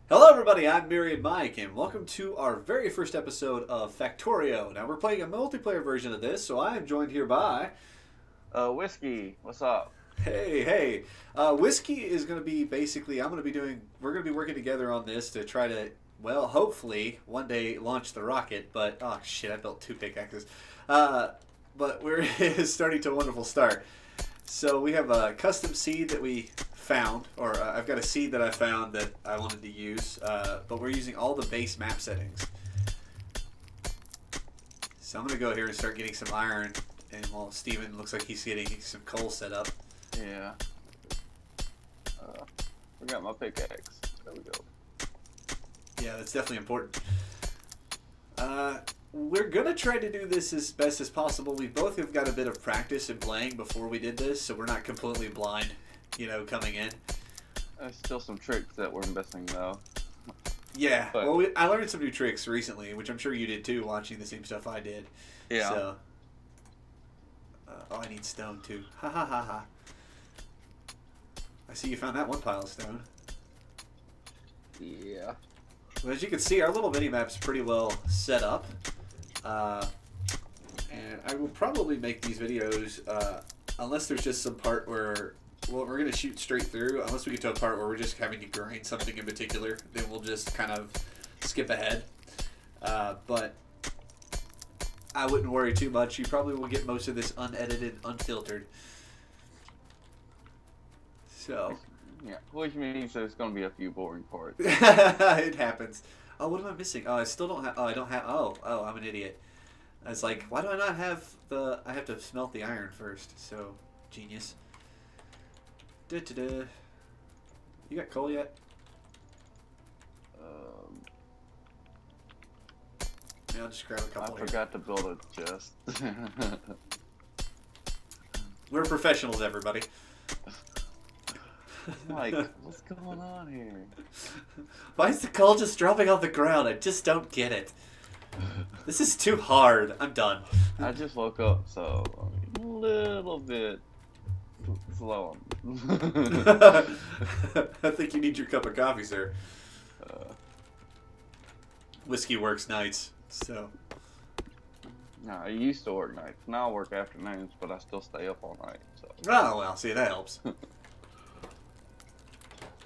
Hello everybody, I'm MyriadMike, and welcome to our very first episode of Factorio. Now we're playing a multiplayer version of this, so I am joined here by... Whiskey, what's up? Hey. Whiskey is going to be basically, we're going to be working together on this to try to, well, hopefully, one day launch the rocket, but, oh shit, I built 2 pickaxes. But we're starting to a wonderful start. So we have a custom seed that we found, or I've got a seed that I found that I wanted to use, but we're using all the base map settings. So I'm going to go here and start getting some iron, and while Steven looks like he's getting some coal set up. Yeah. I got my pickaxe. There we go. Yeah, that's definitely important. We're going to try to do this as best as possible. We both have got a bit of practice in playing before we did this, so we're not completely blind, coming in. There's still some tricks that we're missing, though. Yeah, But, well, I learned some new tricks recently, which I'm sure you did too, watching the same stuff I did. yeah. So, I need stone too. Ha ha ha ha. I see you found that one pile of stone. Yeah. Well, as you can see, our little mini-map's pretty well set up. And I will probably make these videos, unless there's just some part where, well, we're going to shoot straight through, unless we get to a part where we're just having to grind something in particular, then we'll just kind of skip ahead. But I wouldn't worry too much. You probably will get most of this unedited, unfiltered. So... Yeah, which means there's going to be a few boring parts. It happens. Oh, what am I missing? Oh, I still don't have... Oh, I don't have... Oh, I'm an idiot. I was like, why do I not have the... I have to smelt the iron first. So, genius. Da-da-da. You got coal yet? Yeah, I'll just grab a couple I here. forgot to build a chest. We're professionals, everybody. Like, what's going on here? Why is the coal just dropping on the ground? I just don't get it. This is too hard. I'm done. I just woke up, so I'm a little bit slow. I think you need your cup of coffee, sir. Whiskey works nights, so... No, I used to work nights. Now I work afternoons, but I still stay up all night. So. Oh, well, see, that helps.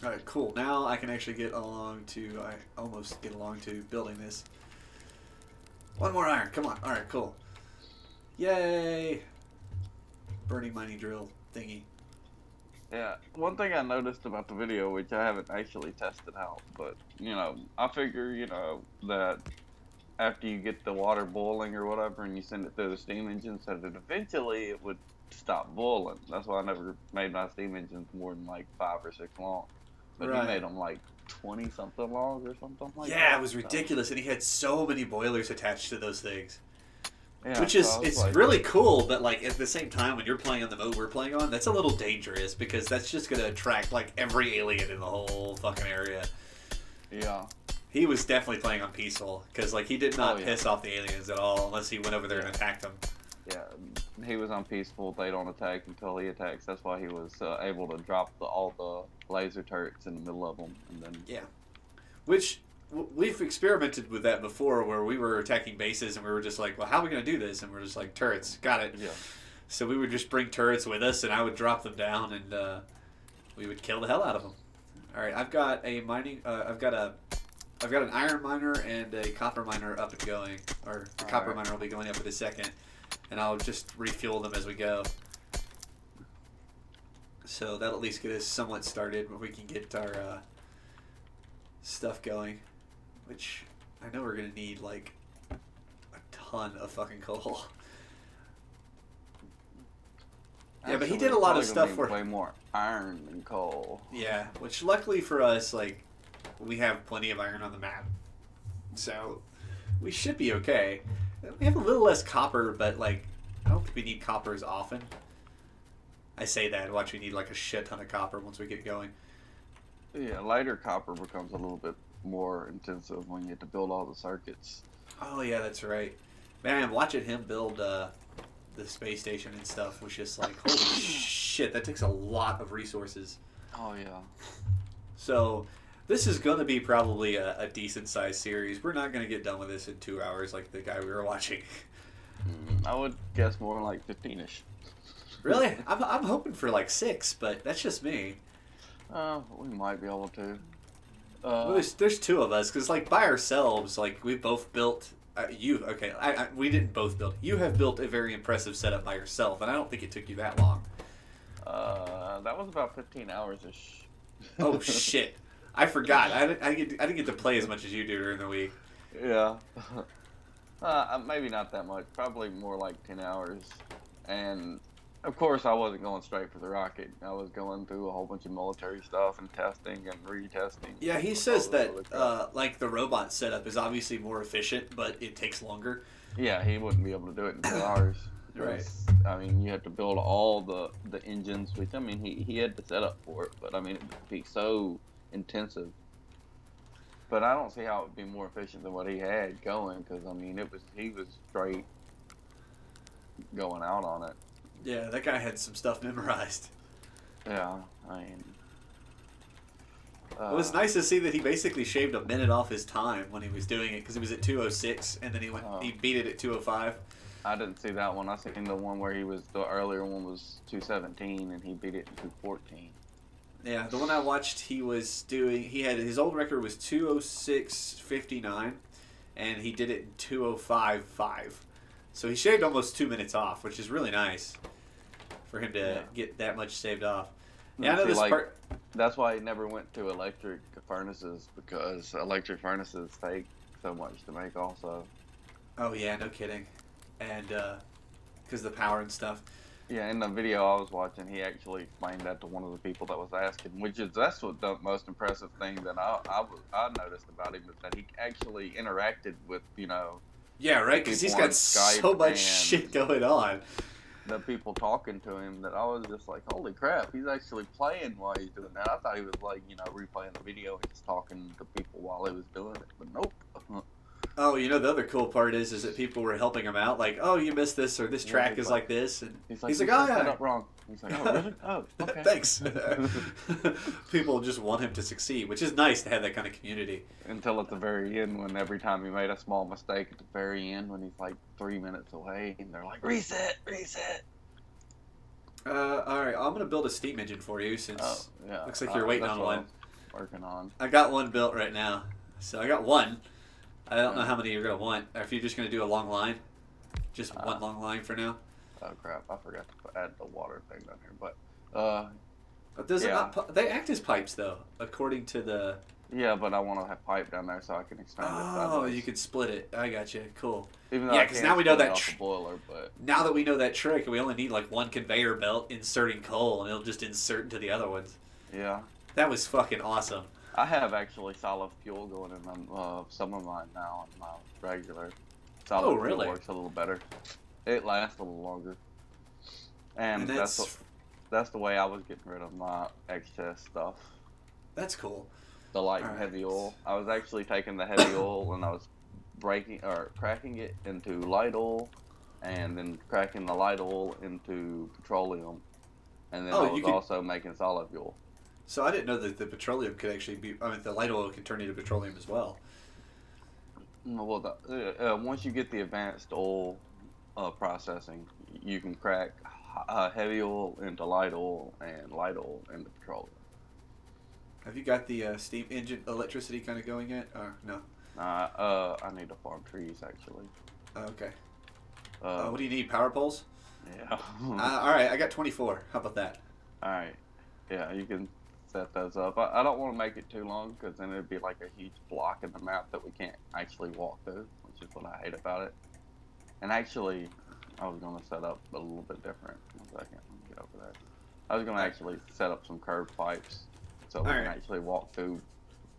Alright, cool. Now I can actually get along to... I almost get along to building this. One more iron. Come on. Alright, cool. Yay! Burning mining drill thingy. Yeah, one thing I noticed about the video, which I haven't actually tested out, but, I figure, that after you get the water boiling or whatever and you send it through the steam engine so that eventually it would stop boiling. That's why I never made my steam engines more than like 5 or 6 long. But Right. he made them like 20-something long or something like that. Yeah, it was ridiculous, and he had so many boilers attached to those things. Yeah, Which so is, I was it's like, really cool, but like at the same time, when you're playing on the mode we're playing on, that's a little dangerous because that's just going to attract like every alien in the whole fucking area. Yeah. He was definitely playing on peaceful because like he did not Oh, yeah. piss off the aliens at all unless he went over there and attacked them. Yeah, he was on peaceful. They don't attack until he attacks. That's why he was able to drop all the laser turrets in the middle of them. And then Yeah. Which we've experimented with that before where we were attacking bases and we were just like, well, how are we going to do this? And we're just like, turrets, got it. Yeah. So we would just bring turrets with us and I would drop them down and we would kill the hell out of them. All right, I've got a mining, I've got an iron miner and a copper miner up and going, or the copper Alright. miner will be going up in a second, and I'll just refuel them as we go. So that'll at least get us somewhat started where we can get our stuff going, which I know we're going to need like a ton of fucking coal. Yeah, but he did a lot of stuff for... way more iron than coal. Yeah, which luckily for us, like, we have plenty of iron on the map. So, we should be okay. We have a little less copper, but, like, I don't think we need copper as often. I say that, watch, we need, like, a shit ton of copper once we get going. Yeah, lighter copper becomes a little bit more intensive when you have to build all the circuits. Oh, yeah, that's right. Man, watching him build the space station and stuff was just like, holy shit. shit, that takes a lot of resources. Oh yeah. So this is going to be probably a decent sized series. We're not going to get done with this in 2 hours like the guy we were watching. I would guess more like 15-ish. Really? I'm hoping for like 6, but that's just me. We might be able to. Well, there's 2 of us, because like by ourselves, like we both built. We didn't both build. You have built a very impressive setup by yourself, and I don't think it took you that long. That was about 15 hours ish. Oh shit! I forgot. I didn't get to play as much as you do during the week. Yeah. Maybe not that much. Probably more like 10 hours. And of course, I wasn't going straight for the rocket. I was going through a whole bunch of military stuff and testing and retesting. Yeah, he says that like the robot setup is obviously more efficient, but it takes longer. Yeah, he wouldn't be able to do it in 2 hours. Right. I mean, you had to build all the engines, which I mean, he had the setup for it, but I mean, it would be so intensive. But I don't see how it would be more efficient than what he had going, because I mean, he was straight going out on it. Yeah, that guy had some stuff memorized. Yeah, I mean, it was nice to see that he basically shaved a minute off his time when he was doing it, because he was at 2:06, and then he beat it at 2:05. I didn't see that one. I seen the one where the earlier one was 2:17, and he beat it in 2:14. Yeah, the one I watched, he had his old record was 2:06.59, and he did it in 2:05.5. So he shaved almost 2 minutes off, which is really nice for him to get that much saved off. Yeah, I know this part. That's why he never went to electric furnaces, because electric furnaces take so much to make also. Oh yeah, no kidding. And because of the power and stuff. Yeah, in the video I was watching, he actually explained that to one of the people that was asking, that's what the most impressive thing that I noticed about him, is that he actually interacted with, Yeah, right, because he's got so much shit going on. The people talking to him, that I was just like, holy crap, he's actually playing while he's doing that. I thought he was like, replaying the video and just talking to people while he was doing it, but nope. Oh, the other cool part is that people were helping him out, like, oh, you missed this, or this track is like this, and he's like, oh, yeah. Set up wrong. He's like, oh, really? Oh, okay. Thanks. People just want him to succeed, which is nice to have that kind of community. Until at the very end, when every time he made a small mistake at the very end, when he's like 3 minutes away, and they're like, reset. All right, I'm gonna build a steam engine for you, since looks like you're waiting on one. Working on. I got one built right now, so I got one. I don't know how many you're going to want. If you're just going to do a long line. Just one long line for now. Oh, crap. I forgot to add the water thing down here. But does it not... They act as pipes, though, according to the... Yeah, but I want to have pipe down there so I can expand it. Oh, you could split it. I got you. Cool. Even though because now we know that... boiler, but... Now that we know that trick, we only need, like, one conveyor belt inserting coal, and it'll just insert into the other ones. Yeah. That was fucking awesome. I have actually solid fuel going in some of mine now on my regular. Solid fuel works a little better. It lasts a little longer. And that's the way I was getting rid of my excess stuff. That's cool. The light and heavy oil. I was actually taking the heavy oil and I was cracking it into light oil, and then cracking the light oil into petroleum, and then I was also making solid fuel. So I didn't know that the petroleum could actually be... I mean, the light oil could turn into petroleum as well. Well, once you get the advanced oil processing, you can crack heavy oil into light oil and light oil into petroleum. Have you got the steam engine electricity kind of going yet? Or no? I need to farm trees, actually. Okay. What do you need? Power poles? Yeah. All right, I got 24. How about that? All right. Yeah, you can set those up. I don't want to make it too long, because then it'd be like a huge block in the map that we can't actually walk through, which is what I hate about it. And actually, I was going to set up a little bit different. 1 second, let me get over there. I was going to actually set up some curved pipes so we can actually walk through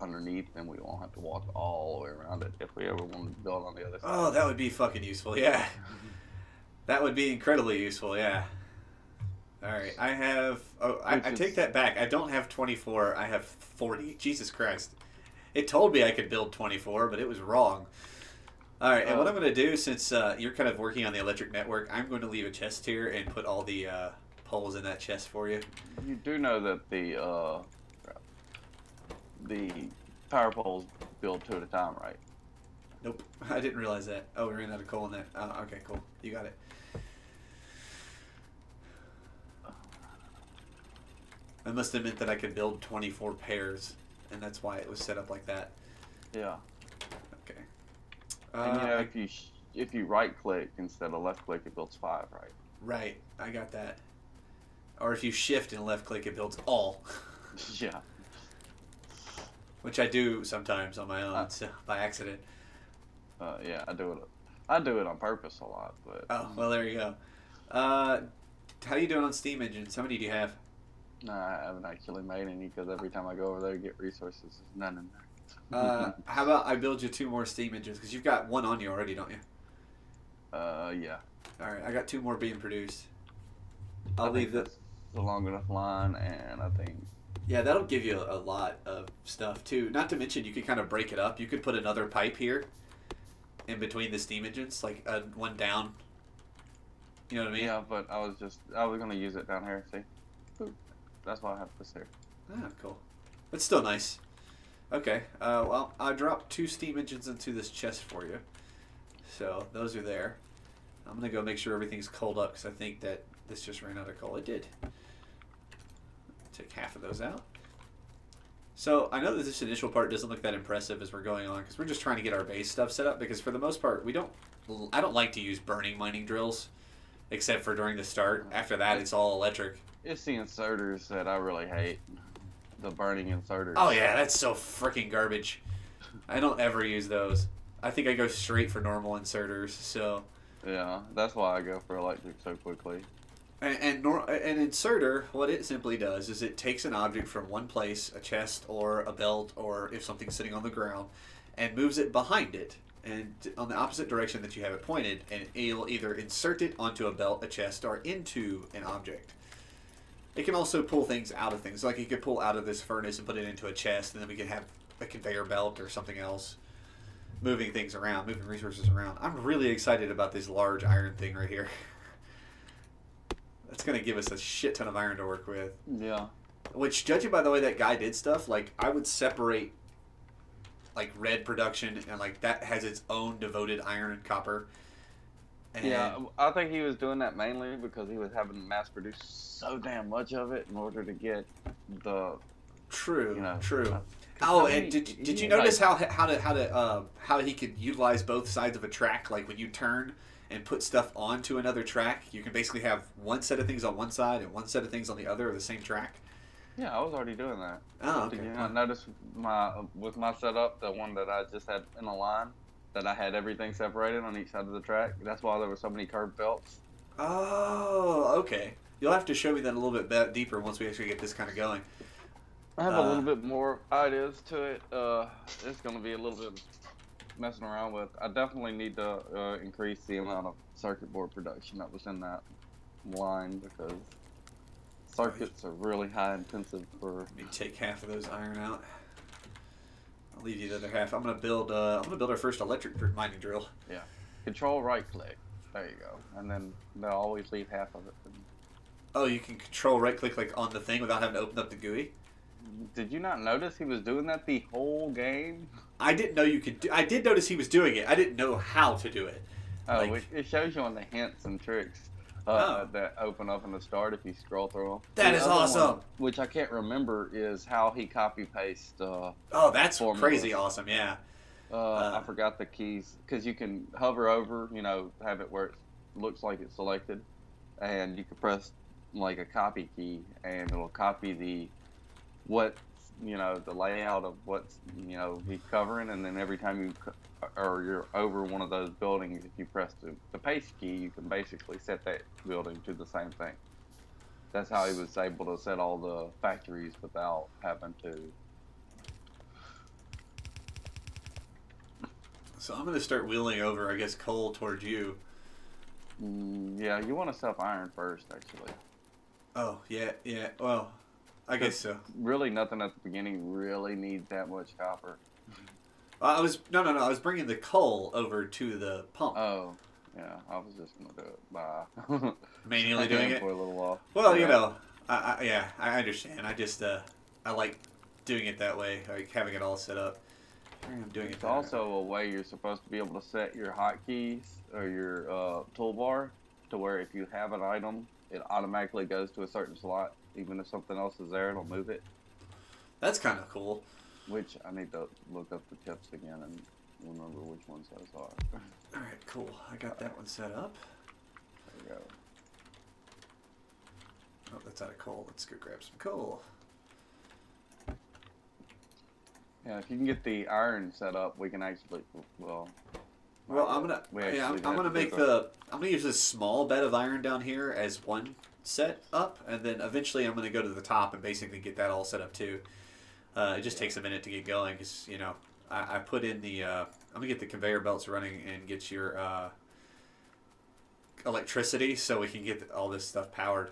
underneath, and we won't have to walk all the way around it if we ever wanted to build on the other side. Oh, that would be fucking useful, yeah. That would be incredibly useful, yeah. All right, I have... Oh, I take that back. I don't have 24. I have 40. Jesus Christ. It told me I could build 24, but it was wrong. All right, and what I'm going to do, since you're kind of working on the electric network, I'm going to leave a chest here and put all the poles in that chest for you. You do know that the power poles build 2 at a time, right? Nope, I didn't realize that. Oh, we ran out of coal in that. Okay, cool. You got it. That must have meant that I could build 24 pairs, and that's why it was set up like that. Yeah. Okay. And you know, if you right click instead of left click, it builds 5, right? Right, I got that. Or if you shift and left click, it builds all. Yeah. Which I do sometimes on my own, so, by accident. Yeah, I do it. I do it on purpose a lot, but. Oh, well, there you go. How are you doing on steam engines? How many do you have? Nah, I haven't actually made any because every time I go over there to get resources, there's none in there. How about I build you 2 more steam engines? Because you've got 1 on you already, don't you? Yeah. Alright, I got 2 more being produced. I'll leave this a long enough line, and I think. Yeah, that'll give you a lot of stuff, too. Not to mention, you could kind of break it up. You could put another pipe here in between the steam engines, like one down. You know what I mean? Yeah, but I was going to use it down here, see? That's why I have this here. Ah, cool. That's still nice. Okay, well, I dropped 2 steam engines into this chest for you. So, those are there. I'm going to go make sure everything's coaled up because I think that this just ran out of coal. It did. Take half of those out. So, I know that this initial part doesn't look that impressive as we're going on because we're just trying to get our base stuff set up because for the most part, I don't like to use burning mining drills except for during the start. After that, it's all electric. It's the inserters that I really hate. The burning inserters. Oh yeah, that's so freaking garbage. I don't ever use those. I think I go straight for normal inserters. So. Yeah, that's why I go for electric so quickly. And an inserter, what it simply does is it takes an object from one place, a chest or a belt, or if something's sitting on the ground, and moves it behind it, and on the opposite direction that you have it pointed, and it'll either insert it onto a belt, a chest, or into an object. It can also pull things out of things. Like you could pull out of this furnace and put it into a chest, and then we can have a conveyor belt or something else moving things around, moving resources around. I'm really excited about this large iron thing right here. That's going to give us a shit ton of iron to work with. Yeah. Which, judging by the way that guy did stuff, like, I would separate, like, red production, and, like, that has its own devoted iron and copper. And yeah, I think he was doing that mainly because he was having to mass produce so damn much of it in order to get the. True. You know, true. And did you notice how he could utilize both sides of a track? Like when you turn and put stuff onto another track, you can basically have one set of things on one side and one set of things on the other of the same track. Yeah, I was already doing that. Oh, okay. Did you not notice with my setup, the one that I just had in a line, that I had everything separated on each side of the track? That's why there were so many curved belts. Oh, okay. You'll have to show me that a little bit deeper once we actually get this kind of going. I have a little bit more ideas to it. It's going to be a little bit messing around with. I definitely need to increase the amount of circuit board production that was in that line because circuits are really high intensive for. Let me take half of those iron out. I'll leave you the other half. I'm gonna build our first electric mining drill. Yeah. Control right click. There you go. And then they'll always leave half of it. Oh, you can control right click like on the thing without having to open up the GUI? Did you not notice he was doing that the whole game? I didn't know you could I did notice he was doing it. I didn't know how to do it. Oh, like, it shows you on the hints and tricks that open up in the start if you scroll through them. That is awesome. One, which I can't remember, is how he copy pastes. Oh, that's crazy awesome. Yeah. I forgot the keys because you can hover over, have it where it looks like it's selected, and you can press like a copy key, and it'll copy the layout of what's he's covering, and then every time you're over one of those buildings, if you press the paste key, you can basically set that building to the same thing. That's how he was able to set all the factories without having to. So I'm gonna start wheeling over, I guess, coal towards you. Yeah, you want to self iron first, actually. Oh yeah. Well, I guess so. Really, nothing at the beginning really needs that much copper. I was bringing the coal over to the pump. Oh, yeah. I was just gonna do it by. manually doing it. For a little while. Well, yeah. you know, I understand. I just I like doing it that way, like having it all set up. I'm doing it. It's also a way you're supposed to be able to set your hotkeys or your toolbar to where if you have an item, it automatically goes to a certain slot. Even if something else is there, it'll move it. That's kind of cool. Which I need to look up the tips again and remember which ones those are. All right, cool. I got that one set up. There we go. Oh, that's out of coal. Let's go grab some coal. Yeah, if you can get the iron set up, we can actually Well, I'm gonna use this small bed of iron down here as one set up, and then eventually I'm gonna go to the top and basically get that all set up too. It just takes a minute to get going because you know I put in the I'm gonna get the conveyor belts running and get your electricity so we can get all this stuff powered.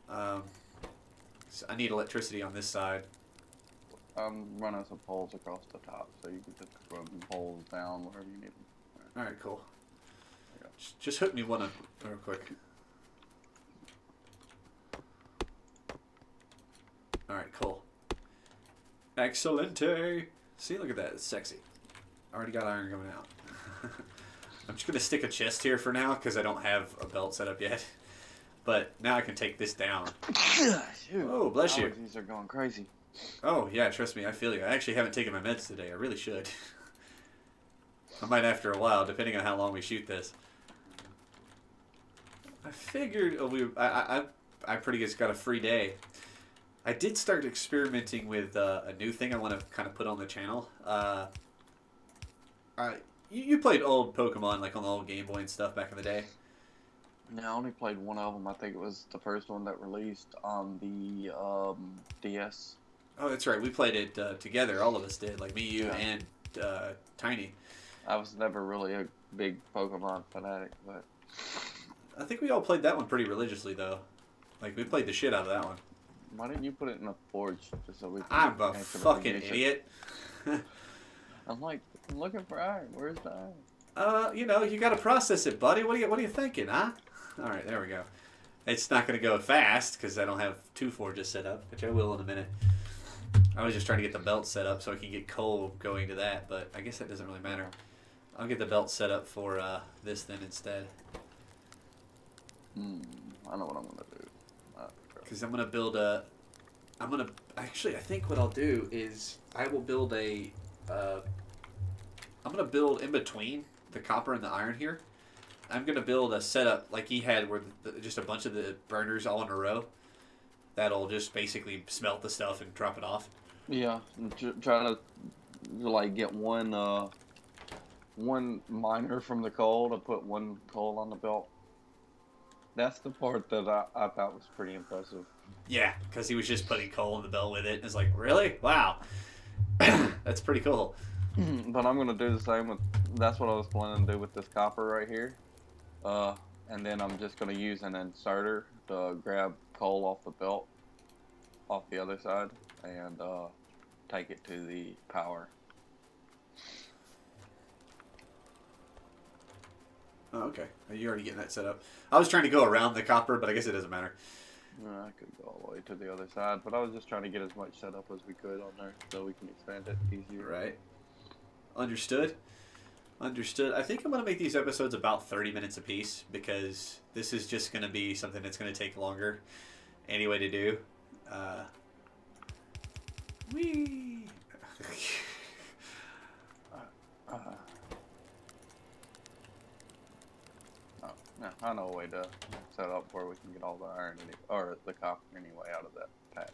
So I need electricity on this side. I'm running some poles across the top, so you can just run poles down wherever you need them. All right, cool. Just hook me one up real quick. All right, cool. Excellente. See, look at that. It's sexy. Already got iron coming out. I'm just going to stick a chest here for now because I don't have a belt set up yet. But now I can take this down. Oh, bless you. These are going crazy. Oh, yeah, trust me. I feel you. I actually haven't taken my meds today. I really should. I might after a while, depending on how long we shoot this. I figured I pretty much got a free day. I did start experimenting with a new thing I want to kind of put on the channel. You played old Pokemon, like on the old Game Boy and stuff back in the day? No, I only played one of them. I think it was the first one that released on the DS. Oh, that's right. We played it together. All of us did. Like me, you, and Tiny. I was never really a big Pokemon fanatic, but... I think we all played that one pretty religiously, though. Like, we played the shit out of that one. Why didn't you put it in a forge just so we can... I'm a fucking idiot. I'm like, I'm looking for iron. Where's the iron? You know, you gotta process it, buddy. What are you thinking, huh? Alright, there we go. It's not gonna go fast, because I don't have 2 forges set up, which I will in a minute. I was just trying to get the belt set up so I can get coal going to that, but I guess that doesn't really matter. I'll get the belt set up for this then instead. I know what I'm gonna do. Because I'm gonna build actually, I think what I'll do is I will build I'm gonna build in between the copper and the iron here. I'm gonna build a setup like he had where just a bunch of the burners all in a row. That'll just basically smelt the stuff and drop it off. Yeah, trying to like get one miner from the coal to put one coal on the belt. That's the part that I thought was pretty impressive. Yeah, because he was just putting coal in the belt with it. It's like, really? Wow. That's pretty cool. But I'm going to do the same with... That's what I was planning to do with this copper right here. And then I'm just going to use an inserter to grab coal off the belt, off the other side, and take it to the power. Oh, okay. You're already getting that set up. I was trying to go around the copper, but I guess it doesn't matter. I could go all the way to the other side, but I was just trying to get as much set up as we could on there so we can expand it easier. Right. Understood. Understood. I think I'm going to make these episodes about 30 minutes apiece because this is just going to be something that's going to take longer anyway to do. Whee! Yeah, I know a way to set up where we can get all the iron or the copper anyway out of that patch.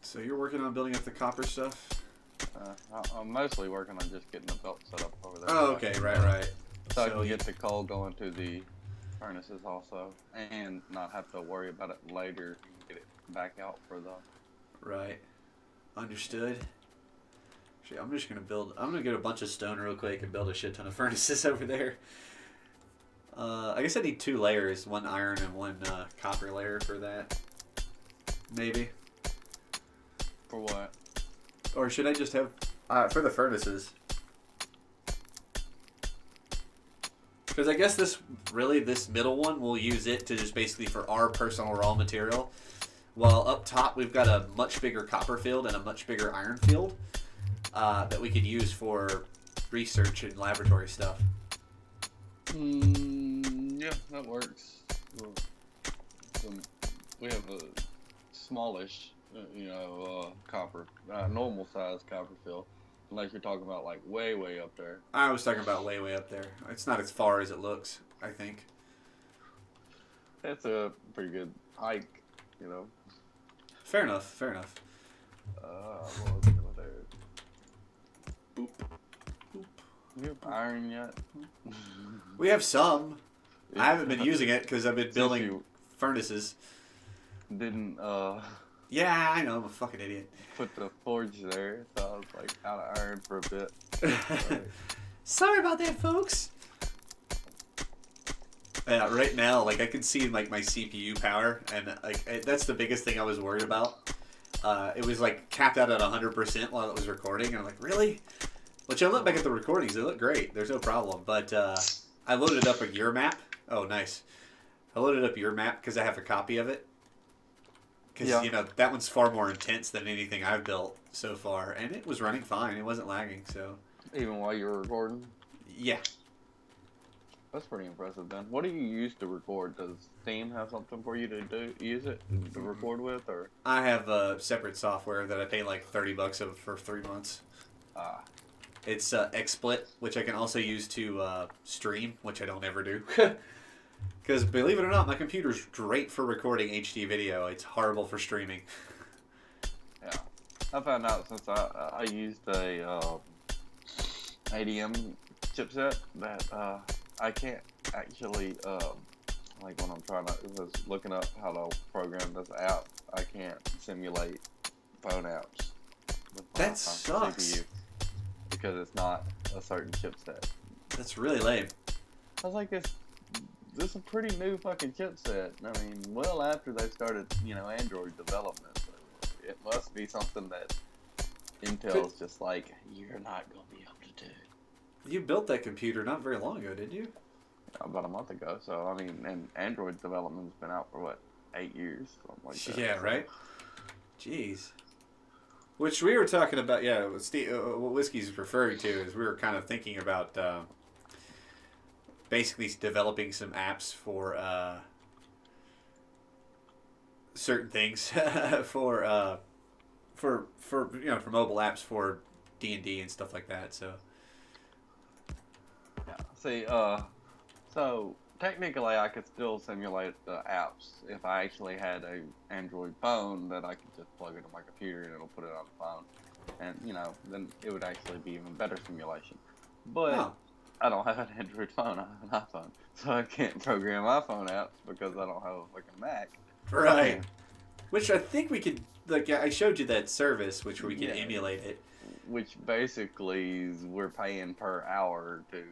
So you're working on building up the copper stuff? I'm mostly working on just getting the belt set up over there. Oh, okay, right. So I can get the coal going to the furnaces also, and not have to worry about it later and get it back out for the... Right. Understood. Actually, I'm just I'm gonna get a bunch of stone real quick and build a shit ton of furnaces over there. I guess I need 2 layers, 1 iron and 1 copper layer for that. Maybe. For what? Or should I just have... for the furnaces. Because I guess this middle one, we'll use it to just basically for our personal raw material. While up top we've got a much bigger copper field and a much bigger iron field that we could use for research and laboratory stuff. Yeah, that works. We have a smallish, copper, normal size copper field. Unless you're talking about like way up there. I was talking about way up there. It's not as far as it looks, I think. It's a pretty good hike, you know. Fair enough. What was I gonna do? Boop. You have iron yet? We have some. I haven't been using it because I've been building furnaces. Didn't Yeah, I know. I'm a fucking idiot. put the forge there, so I was like out of iron for a bit. Sorry about that, folks. Yeah, right now, like I can see like my CPU power, and like that's the biggest thing I was worried about. It was like capped out at 100% while it was recording, and I'm like, really? Which I look back at the recordings, they look great. There's no problem. But I loaded up a year map. Oh, nice. I loaded up your map because I have a copy of it. Because, you know, that one's far more intense than anything I've built so far. And it was running fine. It wasn't lagging, so... Even while you were recording? Yeah. That's pretty impressive, then. What do you use to record? Does Steam have something for you to use it to record with, or...? I have a separate software that I pay like $30 for 3 months. It's XSplit, which I can also use to stream, which I don't ever do. Because believe it or not, my computer's great for recording HD video. It's horrible for streaming. Yeah. I found out since I used a ADM chipset that I can't actually, like when I'm was looking up how to program this app, I can't simulate phone apps with that sucks. CPU because it's not a certain chipset. That's really lame. I was like, this is a pretty new fucking chipset. I mean, well after they started, Android development. So it must be something that Intel's just like, you're not going to be able to do. You built that computer not very long ago, did you? About a month ago. So, I mean, and Android development's been out for, 8 years? Something like that. Yeah, right? Jeez. Which we were talking about, what Whiskey's referring to is we were kind of thinking about basically developing some apps for certain things for mobile apps for D&D and stuff like that. So yeah. See, so technically I could still simulate the apps if I actually had a Android phone that I could just plug into my computer and it'll put it on the phone, and then it would actually be even better simulation. But I don't have an Android phone. I have an iPhone, so I can't program iPhone apps because I don't have a fucking Mac. Right. Which I think we could, like, I showed you that service, which we can emulate it. Which basically is we're paying per hour to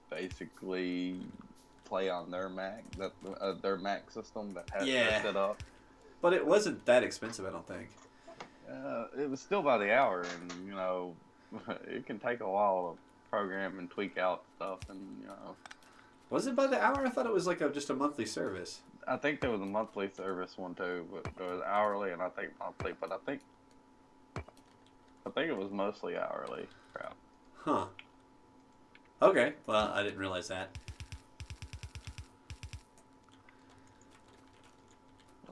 basically play on their Mac, their Mac system that has that set up. But it wasn't that expensive, I don't think. It was still by the hour, and it can take a while to program and tweak out stuff, and Was it by the hour? I thought it was like just a monthly service. I think there was a monthly service one too, but there was hourly and I think monthly, but I think it was mostly hourly. Crap. Huh. Okay. Well, I didn't realize that.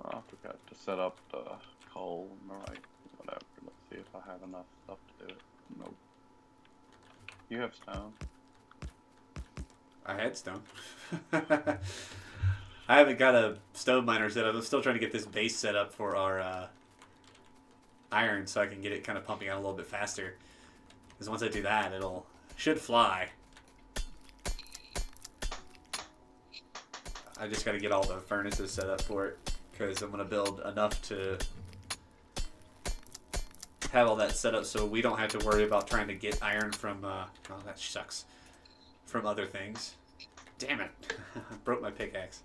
I forgot to set up the coal and whatever. Let's see if I have enough stuff to do it. Nope. You have stone. I had stone. I haven't got a stone miner set up. I'm still trying to get this base set up for our iron so I can get it kind of pumping out a little bit faster. Because once I do that, should fly. I just got to get all the furnaces set up for it because I'm going to build enough to have all that set up so we don't have to worry about trying to get iron from, oh, that sucks, from other things. Damn it. I broke my pickaxe.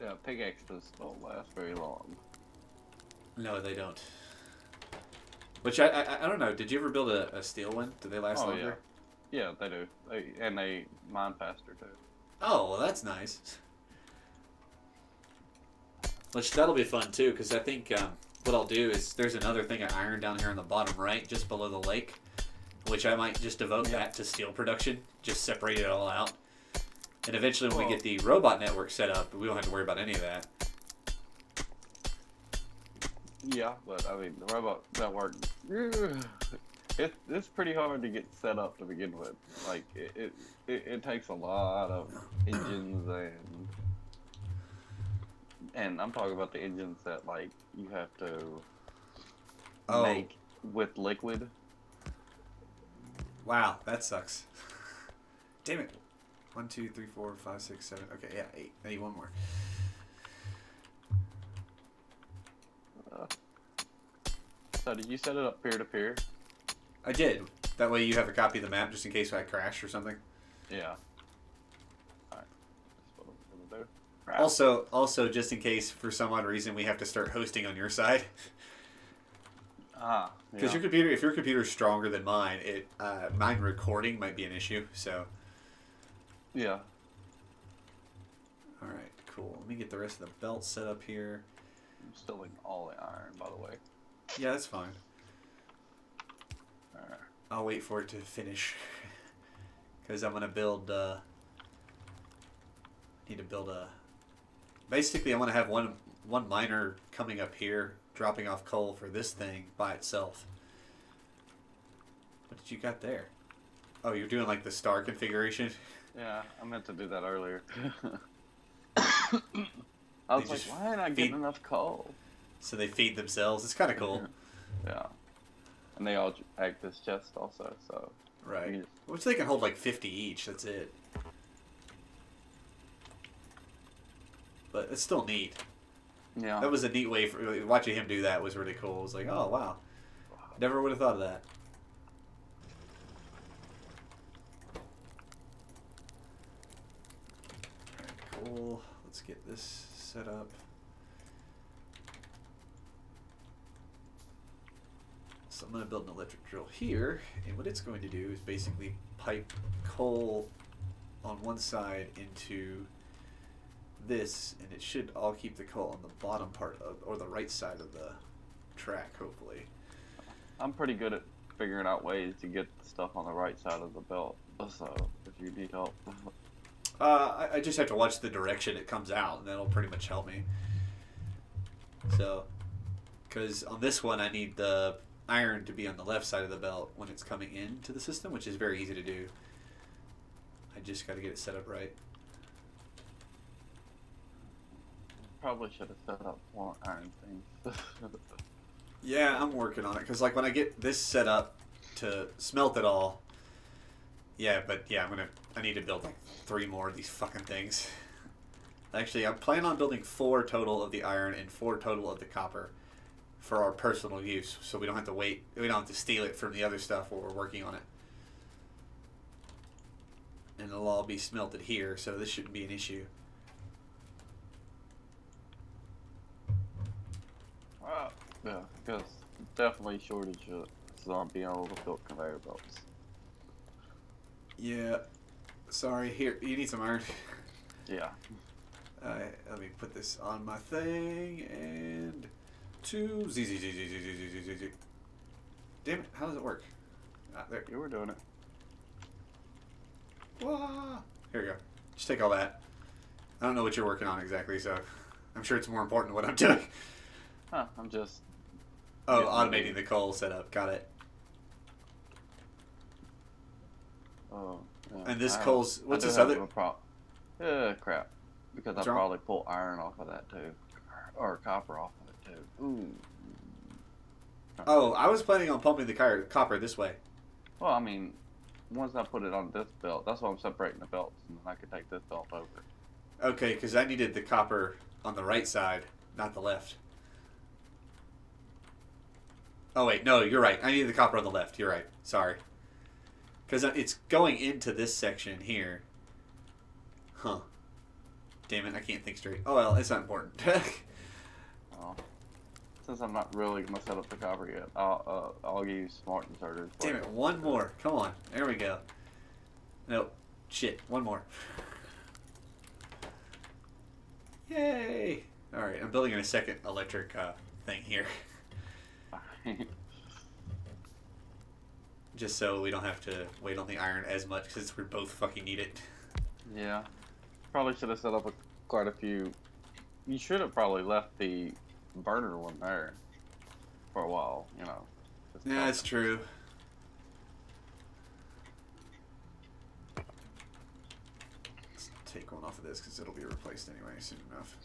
Yeah, pickaxes don't last very long. No, they don't. Which I don't know. Did you ever build a steel one? Do they last Oh longer? yeah, they do. They mine faster too. Oh, well, that's nice. Which that'll be fun too, because I think what I'll do is there's another thing of iron down here on the bottom right, just below the lake, which I might just devote that to steel production, just separate it all out. And eventually when we get the robot network set up, we don't have to worry about any of that. Yeah, but I mean, the robot network, it's pretty hard to get set up to begin with. Like, it takes a lot of engines and I'm talking about the engines that, like, you have to make with liquid. Wow, that sucks. Damn it. 1, 2, 3, 4, 5, 6, 7. Okay, yeah, 8. I need one more. So did you set it up peer-to-peer? I did. That way you have a copy of the map just in case I crash or something. Yeah. Alright. That's what I'm gonna do. Also, just in case for some odd reason we have to start hosting on your side. Because your computer, if your computer's stronger than mine, mine recording might be an issue. So. Yeah. All right, cool. Let me get the rest of the belt set up here. I'm stealing all the iron, by the way. Yeah, that's fine. Alright. I'll wait for it to finish. Because I'm gonna build. Need to build a. Basically, I want to have one miner coming up here, dropping off coal for this thing by itself. What did you got there? Oh, you're doing like the star configuration? Yeah, I meant to do that earlier. I was like, why ain't I getting enough coal? So they feed themselves. It's kind of cool. Yeah. And they all act as chests also, so. Right. Which they can hold like 50 each. That's it. But it's still neat. Yeah. That was a neat way for watching him do that was really cool. It was like, oh wow, never would have thought of that. Alright, cool. Let's get this set up. So I'm going to build an electric drill here, and what it's going to do is basically pipe coal on one side into this, and it should all keep the coal on the bottom part of, or the right side of the track, hopefully. I'm pretty good at figuring out ways to get the stuff on the right side of the belt, so if you need help. I just have to watch the direction it comes out, and that'll pretty much help me. So, because on this one I need the iron to be on the left side of the belt when it's coming into the system, which is very easy to do. I just got to get it set up right. Probably should have set up more iron things. Yeah, I'm working on it, because like when I get this set up to smelt it all, I need to build like 3 more of these fucking things. Actually, I'm planning on building 4 total of the iron and 4 total of the copper for our personal use, so we don't have to wait, we don't have to steal it from the other stuff while we're working on it. And it'll all be smelted here, so this shouldn't be an issue. Yeah, because definitely shortage of zombie on the built conveyor belts. Yeah. Sorry, here, you need some iron. Yeah. Let me put this on my thing, and 2 z. Damn it, how does it work? There. You were doing it. Wah. Here we go. Just take all that. I don't know what you're working on exactly, so I'm sure it's more important than what I'm doing. Huh, I'm just... Oh, automating the coal setup. Got it. Oh, yeah. And this coal's... What's this other... Crap. Because I probably pull iron off of that, too. Or copper off of it, too. Ooh. Oh, I was planning on pumping the copper this way. Well, I mean, once I put it on this belt, that's why I'm separating the belts, and then I can take this belt over. Okay, because I needed the copper on the right side, not the left. Oh, wait, no, you're right. I needed the copper on the left. You're right. Sorry. Because it's going into this section here. Huh. Damn it, I can't think straight. Oh, well, it's not important. Oh. Since I'm not really gonna set up the copper yet, I'll use smart inserters. Damn it, one more. Come on. There we go. Nope. Shit, one more. Yay! Alright, I'm building in a second electric thing here. Just so we don't have to wait on the iron as much, because we both fucking need it. Yeah. Probably should have set up quite a few. You should have probably left the burner one there for a while, you know. Yeah, that's true. Let's take one off of this because it'll be replaced anyway soon enough.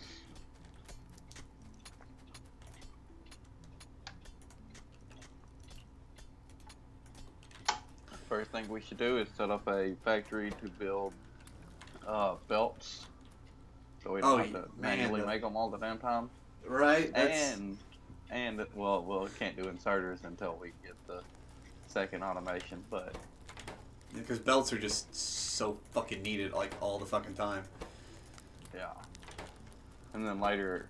First thing we should do is set up a factory to build belts, so we don't have to manually make them all the damn time. Right. And well, we can't do inserters until we get the second automation, but because belts are just so fucking needed, like all the fucking time. yeah. And then later,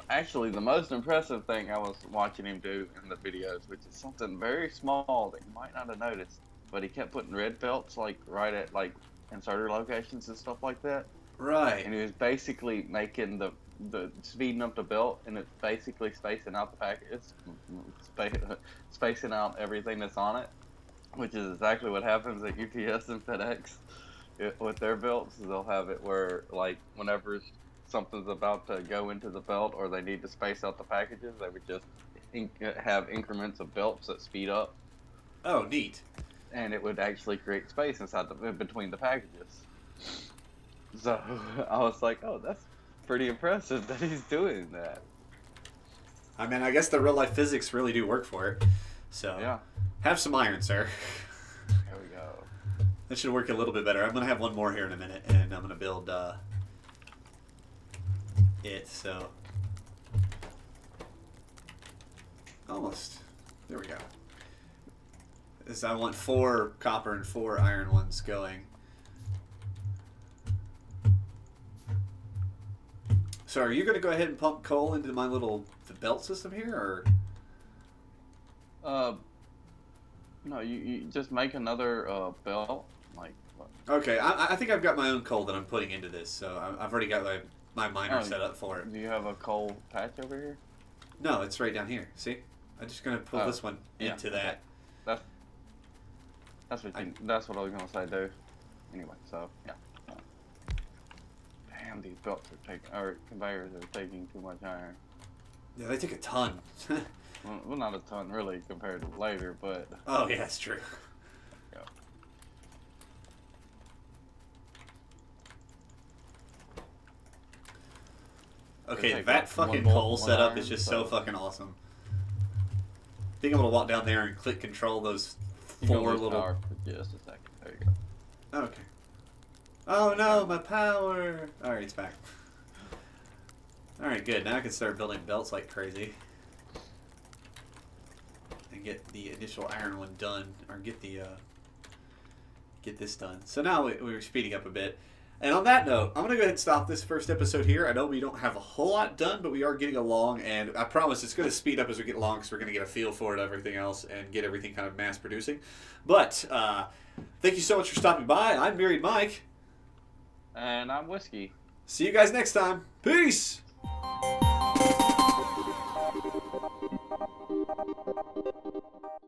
actually, the most impressive thing I was watching him do in the videos, which is something very small that you might not have noticed, but he kept putting red belts like right at like inserter locations and stuff like that. Right. And he was basically making the speeding up the belt, and it's basically spacing out the packets, spacing out everything that's on it, which is exactly what happens at UPS and FedEx with their belts. They'll have it where, like, whenever something's about to go into the belt or they need to space out the packages, they would just have increments of belts that speed up. Oh, neat. And it would actually create space inside between the packages. So I was like, oh, that's pretty impressive that he's doing that. I mean, I guess the real life physics really do work for it. So yeah, have some iron, sir. There we go. That should work a little bit better. I'm gonna have one more here in a minute, and I'm gonna build it. So almost. There we go. Is I want 4 copper and 4 iron ones going. So are you going to go ahead and pump coal into my little belt system here, or? No, you just make another belt. Like what? Okay, I think I've got my own coal that I'm putting into this, so I've already got my miner set up for it. Do you have a coal patch over here? No, it's right down here. See, I'm just going to pull this one into that. Okay. That's what I was going to say, dude. Anyway, so yeah. Damn, these belts are or conveyors are taking too much iron. Yeah, they take a ton. Well, not a ton really compared to later, but. Oh yeah, that's true. Yeah. Okay, that fucking coal setup is just so fucking awesome. Being able to walk down there and click control those 4 little. Power for just a second. There you go. Okay. Oh no, my power! Alright, it's back. Alright, good. Now I can start building belts like crazy. And get the initial iron one done. Or get the, get this done. So now we're speeding up a bit. And on that note, I'm going to go ahead and stop this first episode here. I know we don't have a whole lot done, but we are getting along. And I promise it's going to speed up as we get along because we're going to get a feel for it, everything else, and get everything kind of mass producing. But, thank you so much for stopping by. I'm MyriadMike. And I'm Whiskey. See you guys next time. Peace!